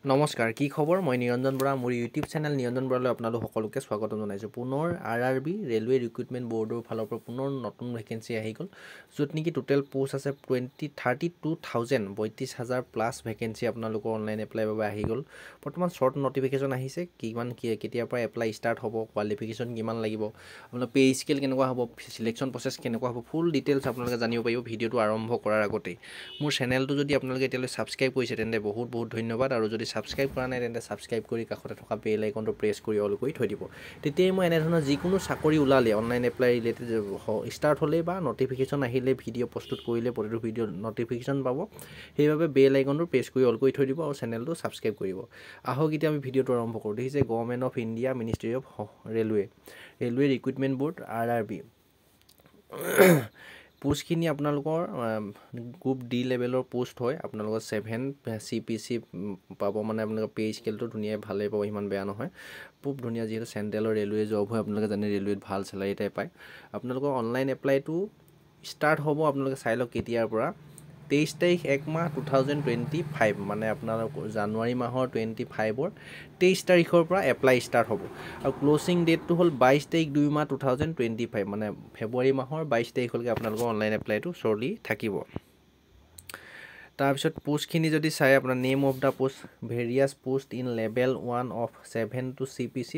নমস্কাৰ কি খবৰ মই নিৰঞ্জন বৰা মোৰ ইউটিউব চেনেল নিৰঞ্জন বৰালৈ আপোনালোক সকলোকে স্বাগতম জনাইছোঁ পুনৰ আৰআৰবি ৰেলৱে ৰিক্ৰুটমেণ্ট বৰ্ডৰ ফালৰ পৰা পুনৰ নতুন ভেকেঞ্চি আহি গ'ল য'ত নেকি টোটেল পোষ্ট আছে 32,000 32,000 প্লাছ ভেকেঞ্চি আপোনালোকৰ অনলাইন এপ্লাইৰ বাবে আহি গ'ল বৰ্তমান শ্বৰ্ট নটিফিকেশ্যন আহিছে কিমান কেতিয়াৰ পৰা এপ্লাই ষ্টাৰ্ট হ'ব কোৱালিফিকেশ্যন কিমান লাগিব আপোনাৰ পে স্কেল কেনেকুৱা হ'ব সিলেকশ্যন প্ৰচেছ কেনেকুৱা হ'ব ফুল ডিটেইলছ আপোনালোকে জানিব পাৰিব ভিডিঅ'টো আৰম্ভ কৰাৰ আগতেই মোৰ চেনেলটো যদি আপোনালোকে এতিয়ালৈ ছাবস্ক্ৰাইব কৰিছে তেন্তে বহুত ধন্যবাদ আৰু যদি ছাবস্ক্ৰাইব কৰা নাই তেন্তে ছাবস্ক্ৰাইব কৰি কাষতে থকা বেল আইকনটো প্ৰেছ কৰি অল কৰি থৈ দিব তেতিয়াই মই এনেধৰণৰ যিকোনো চাকৰি ওলালে অনলাইন এপ্লাই ৰিলেটেড ষ্টাৰ্ট হ'লে বা নটিফিকেশ্যন আহিলে ভিডিঅ' প্ৰস্তুত কৰিলে প্ৰতিটো ভিডিঅ' নটিফিকেশ্যন পাব সেইবাবে বেল আইকনটো প্ৰেছ কৰি অল কৰি থৈ দিব আৰু চেনেলটো ছাবস্ক্ৰাইব কৰিব আহক এতিয়া আমি ভিডিঅ'টো আৰম্ভ কৰোঁ দেখিছে government of India ministry of railway recruitment board RRB পোষ্টখিনি আপোনালোকৰ গ্ৰুপ ডি লেভেলৰ পোষ্ট হয় আপোনালোকৰ 7 CPC পাব মানে আপোনালোকৰ পে স্কেলটো ধুনীয়াই ভালেই পাব ইমান বেয়া নহয় খুব ধুনীয়া যিহেতু চেণ্ট্ৰেলৰ ৰেলৱে জব হয় আপোনালোকে জানে ৰেলৱেত ভাল চেলাৰী এটাই পায় আপোনালোকৰ অনলাইন এপ্লাইটো ষ্টাৰ্ট হ'ব আপোনালোকে চাই লওক কেতিয়াৰ পৰা 23 তাৰিখ 1 মাহ 2025 মানে আপোনালোকৰ জানুৱাৰী মাহৰ 25ৰ 23 তাৰিখৰ পৰা এপ্লাই ষ্টাৰ্ট হ'ব আৰু ক্ল'জিং ডেটটো হ'ল 22 তাৰিখ 2 মাহ 2025 মানে ফেব্ৰুৱাৰী মাহৰ 22 তাৰিখলৈকে আপোনালোকৰ অনলাইন এপ্লাইটো চলি থাকিব তাৰপিছত পোষ্টখিনি যদি চাই আপোনাৰ নেম অফ দ্য পোষ্ট ভেৰিয়াছ post in level 1 of 7 to CPC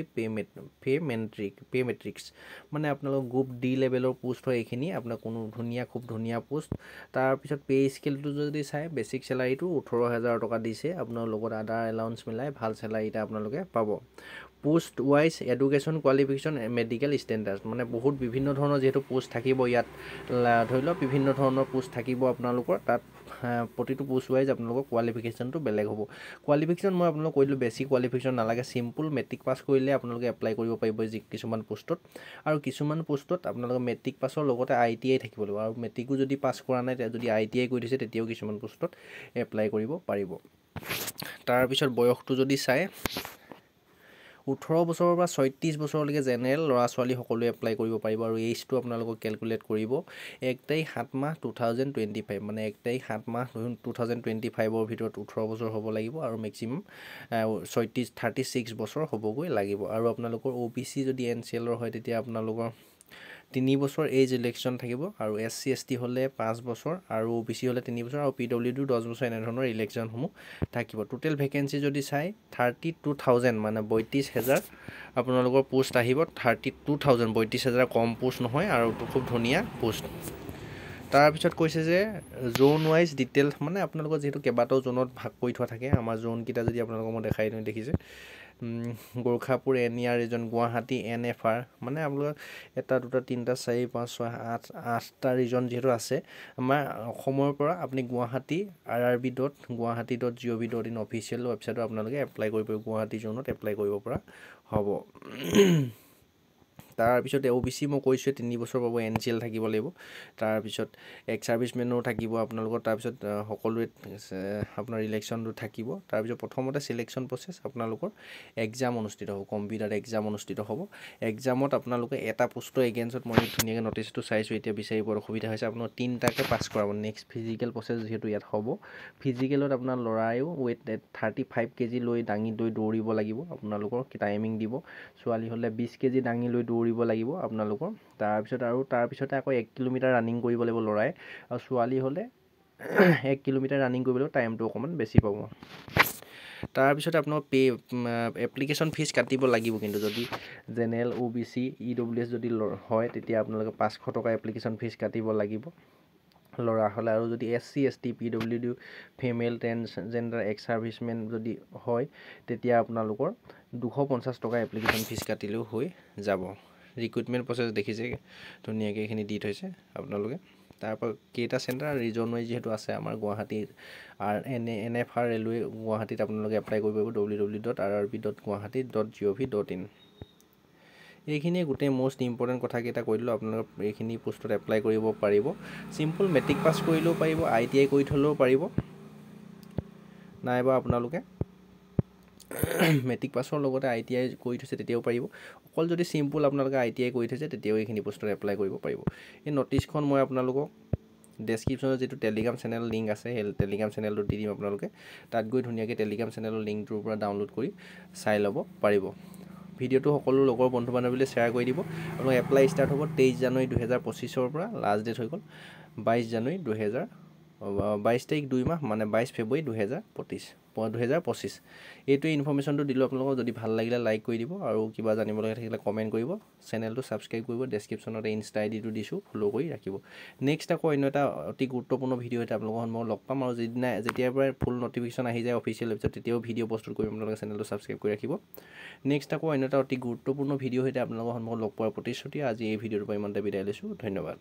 pay matrix মানে আপোনালোকৰ গ্ৰুপ ডি লেভেলৰ পোষ্ট হয় এইখিনি আপোনাৰ কোনো খুব ধুনীয়া পোষ্ট তাৰপিছত পে স্কেলটো যদি চাই বেছিক চেলাৰীটো 18,000 টকা দিছে আপোনাৰ লগত আদাৰ এলাউন্স মিলাই ভাল চেলাৰী এটা আপোনালোকে পাব post wise education qualification medical standard মানে বহুত বিভিন্ন ধৰণৰ যিহেতু পোষ্ট থাকিব ইয়াত ধৰি লওক বিভিন্ন ধৰণৰ পোষ্ট থাকিব আপোনালোকৰ তাত প্ৰতিটো পোষ্ট ৱাইজ আপোনালোকৰ কোৱালিফিকেশ্যনটো বেলেগ হ'ব কোৱালিফিকেশ্যন মই আপোনালোকক কৈ দিলোঁ বেছি কোৱালিফিকেশ্যন নালাগে চিম্পল মেট্ৰিক পাছ কৰিলে আপোনালোকে এপ্লাই কৰিব পাৰিব কিছুমান পোষ্টত আৰু কিছুমান পোষ্টত আপোনালোকে মেট্ৰিক পাছৰ লগতে ITI থাকিব লাগিব আৰু মেট্ৰিকো যদি পাছ কৰা নাই যদি ITI কৰি দিছে তেতিয়াও কিছুমান পোষ্টত এপ্লাই কৰিব পাৰিব তাৰপিছত বয়সটো যদি চাই 18 বছৰৰ পৰা 36 বছৰলৈকে জেনেৰেল ল'ৰা ছোৱালী সকলোৱে এপ্লাই কৰিব পাৰিব আৰু এইজটো আপোনালোকক কেলকুলেট কৰিব 1 তাৰিখ 7 মাহ 2025 মানে 1 তাৰিখ 7 মাহ 2025ৰ ভিতৰত 18 বছৰ হ'ব লাগিব আৰু মেক্সিমাম 36 বছৰ হ'বগৈ লাগিব আৰু আপোনালোকৰ OBC যদি NCLৰ হয় তেতিয়া আপোনালোকৰ 3 বছৰ এজ ইলেকশ্যন থাকিব আৰু SC ST হ'লে 5 বছৰ আৰু OBC হ'লে 3 বছৰ আৰু PWD 10 বছৰ এনেধৰণৰ ইলেকশ্যনসমূহ থাকিব টোটেল ভেকেঞ্চি যদি চাই 32,000 মানে 32,000 আপোনালোকৰ পোষ্ট আহিব 32,000 32,000 কম পোষ্ট নহয় আৰু খুব ধুনীয়া পোষ্ট তাৰপিছত কৈছে যে জোন ৱাইজ ডিটেইলছ মানে আপোনালোকৰ যিহেতু কেইবাটাও জোনত ভাগ কৰি থোৱা থাকে আমাৰ জোনকেইটা যদি আপোনালোকক মই দেখাই দিওঁ দেখিছে গোৰখাপুৰ NER ৰিজন গুৱাহাটী NFR মানে আপোনালোকৰ 1 2 3 4 5 6 8 8টা ৰিজন যিহেতু আছে আমাৰ অসমৰ পৰা আপুনি guwahati.guwahati.gov.in অফিচিয়েল ৱেবছাইটত আপোনালোকে এপ্লাই কৰিব পাৰিব গুৱাহাটী জোনত এপ্লাই কৰিব পৰা হ'ব তাৰপিছত OBC মই কৈছোঁ 3 বছৰ পাব NCL থাকিব লাগিব তাৰপিছত এক্স সাৰ্ভিসমেনো থাকিব আপোনালোকৰ তাৰপিছত সকলোৱে আপোনাৰ ইলেকশ্যনটো থাকিব তাৰপিছত প্ৰথমতে সিলেকশ্যন প্ৰচেছ আপোনালোকৰ এক্সাম অনুষ্ঠিত হ'ব কম্পিউটাৰ এক্সাম অনুষ্ঠিত হ'ব এক্সামত আপোনালোকে এটা পোষ্টৰ এগেইনষ্টত মই ধুনীয়াকৈ নটিচটো চাইছোঁ এতিয়া বিচাৰিব অসুবিধা হৈছে আপোনাৰ 3টাকে পাছ কৰাব নেক্সট ফিজিকেল প্ৰচেছ যিহেতু ইয়াত হ'ব ফিজিকেলত আপোনাৰ ল'ৰায়ো ৱেইট 35 কেজি লৈ দাঙি লৈ দৌৰিব লাগিব আপোনালোকৰ টাইমিং দিব ছোৱালী হ'লে 20 কেজি দাঙি লৈ দৌৰিব লাগিব আপোনালোকৰ তাৰপিছতে আকৌ 1 কিলোমিটাৰ ৰানিং কৰিব লাগিব ল'ৰাই আৰু ছোৱালী হ'লে 1 কিলোমিটাৰ ৰানিং কৰিব লাগিব টাইমটো অকণমান বেছি পাব তাৰপিছত আপোনাৰ এপ্লিকেশ্যন ফিজ কাটিব লাগিব কিন্তু যদি জেনেৰেল OBC EWS যদি হয় তেতিয়া আপোনালোকে 500 টকা এপ্লিকেশ্যন ফিজ কাটিব লাগিব ল'ৰা হ'লে আৰু যদি SC ST PWD female transgender ex servicemen যদি হয় তেতিয়া আপোনালোকৰ 250 টকা এপ্লিকেশ্যন ফিজ কাটিলেও হৈ যাব ৰিক্ৰুটমেণ্ট প্ৰচেছ দেখিছে ধুনীয়াকৈ এইখিনি দি থৈছে আপোনালোকে তাৰপৰা কেইটা চেণ্টাৰ ৰিজন ৱাইজ যিহেতু আছে আমাৰ গুৱাহাটীৰ NFR ৰেলৱে গুৱাহাটীত আপোনালোকে এপ্লাই কৰিব পাৰিব www.rrb.guwahati.gov.in এইখিনিয়ে গোটেই মোষ্ট ইম্পৰ্টেণ্ট কথাকেইটা কৈ দিলোঁ আপোনালোকে এইখিনি পোষ্টত এপ্লাই কৰিব পাৰিব চিম্পল মেট্ৰিক পাছ কৰিলেও পাৰিব ITI কৰি থ'লেও পাৰিব নাইবা আপোনালোকে মেট্ৰিক পাছৰ লগতে ITI কৰি থৈছে তেতিয়াও পাৰিব অকল যদি চিম্পল আপোনালোকে ITI কৰি থৈছে তেতিয়াও এইখিনি পোষ্টত এপ্লাই কৰিব পাৰিব এই নটিচখন মই আপোনালোকক ডেছক্ৰিপশ্যনত যিটো টেলিগ্ৰাম চেনেল লিংক আছে সেই টেলিগ্ৰাম চেনেলটো দি দিম আপোনালোকে তাত গৈ ধুনীয়াকৈ টেলিগ্ৰাম চেনেলৰ লিংকটোৰ পৰা ডাউনলোড কৰি চাই ল'ব পাৰিব ভিডিঅ'টো সকলো লগৰ বন্ধু বান্ধৱীলৈ শ্বেয়াৰ কৰি দিব আৰু এপ্লাই ষ্টাৰ্ট হ'ব 23 জানুৱাৰী 2025 পৰা লাষ্ট ডেট হৈ গ'ল 22 জানুৱাৰী 22 তাৰিখ 2 মাহ মানে 22 ফেব্ৰুৱাৰী 2025 এইটোৱে ইনফৰমেশ্যনটো দিলোঁ আপোনালোকক যদি ভাল লাগিলে লাইক কৰি দিব আৰু কিবা জানিবলগীয়া থাকিলে কমেণ্ট কৰিব চেনেলটো ছাবস্ক্ৰাইব কৰিব ডেছক্ৰিপশ্যনত ইনষ্টা আইডিটো দিছোঁ ফ'ল' কৰি ৰাখিব নেক্সট আকৌ অন্য এটা অতি গুৰুত্বপূৰ্ণ ভিডিঅ' এটা আপোনালোকৰ সন্মুখত লগ পাম আৰু যেতিয়াৰ পৰা ফুল নটিফিকেশ্যন আহি যায় অফিচিয়েল ৱেবছাইট তেতিয়াও ভিডিঅ' প্ৰস্তুত কৰিম আপোনালোকে চেনেলটো ছাবস্ক্ৰাইব কৰি ৰাখিব নেক্সট আকৌ অন্য এটা অতি গুৰুত্বপূৰ্ণ ভিডিঅ' সৈতে আপোনালোকৰ সন্মুখত লগ পোৱাৰ প্ৰতিশ্ৰুতি আজি এই ভিডিঅ'টোৰ পৰা ইমানতে বিদায় লৈছোঁ ধন্যবাদ